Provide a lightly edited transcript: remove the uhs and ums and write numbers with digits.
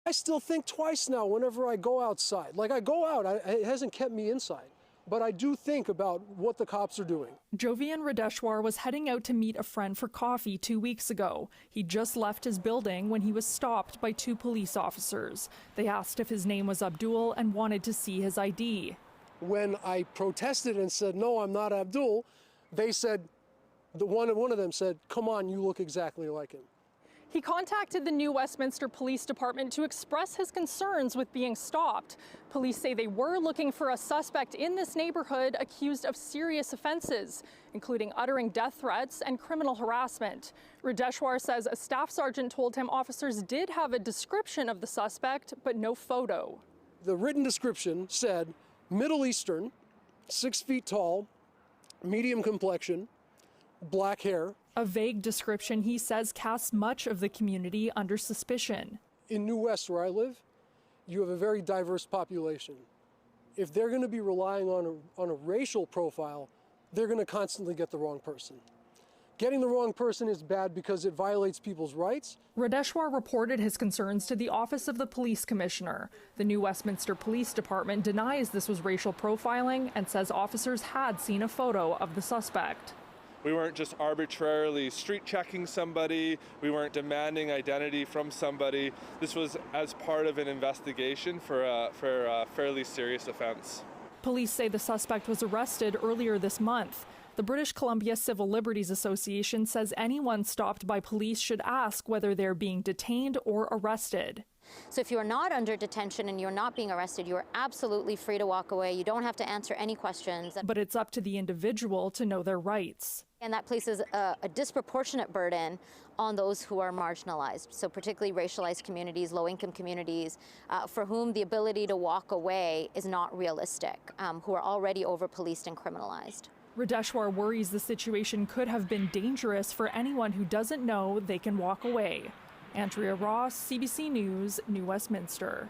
I still think twice now whenever I go outside. Like I go out, it hasn't kept me inside. But I do think about what the cops are doing. Jovian Radeshwar was heading out to meet a friend for coffee 2 weeks ago. He just left his building when he was stopped by 2 police officers. They asked if his name was Abdul and wanted to see his ID. When I protested and said, no, I'm not Abdul, they said, one of them said, come on, you look exactly like him. He contacted the new Westminster Police Department to express his concerns with being stopped. Police say they were looking for a suspect in this neighborhood accused of serious offenses, including uttering death threats and criminal harassment. Radeshwar says a staff sergeant told him officers did have a description of the suspect, but no photo. The written description said Middle Eastern, 6 feet tall, medium complexion, black hair. A vague description, he says, casts much of the community under suspicion. In New West, where I live, you have a very diverse population. If they're going to be relying on a racial profile, they're going to constantly get the wrong person. Getting the wrong person is bad because it violates people's rights. Radeshwar reported his concerns to the Office of the Police Commissioner. The new Westminster Police Department denies this was racial profiling and says officers had seen a photo of the suspect. We weren't just arbitrarily street checking somebody. We weren't demanding identity from somebody. This was as part of an investigation for a fairly serious offense. Police say the suspect was arrested earlier this month. The British Columbia Civil Liberties Association says anyone stopped by police should ask whether they're being detained or arrested. So if you're not under detention and you're not being arrested, you're absolutely free to walk away. You don't have to answer any questions. But it's up to the individual to know their rights. And that places a disproportionate burden on those who are marginalized, so particularly racialized communities, low-income communities, for whom the ability to walk away is not realistic, who are already over-policed and criminalized. Radeshwar worries the situation could have been dangerous for anyone who doesn't know they can walk away. Andrea Ross, CBC News, New Westminster.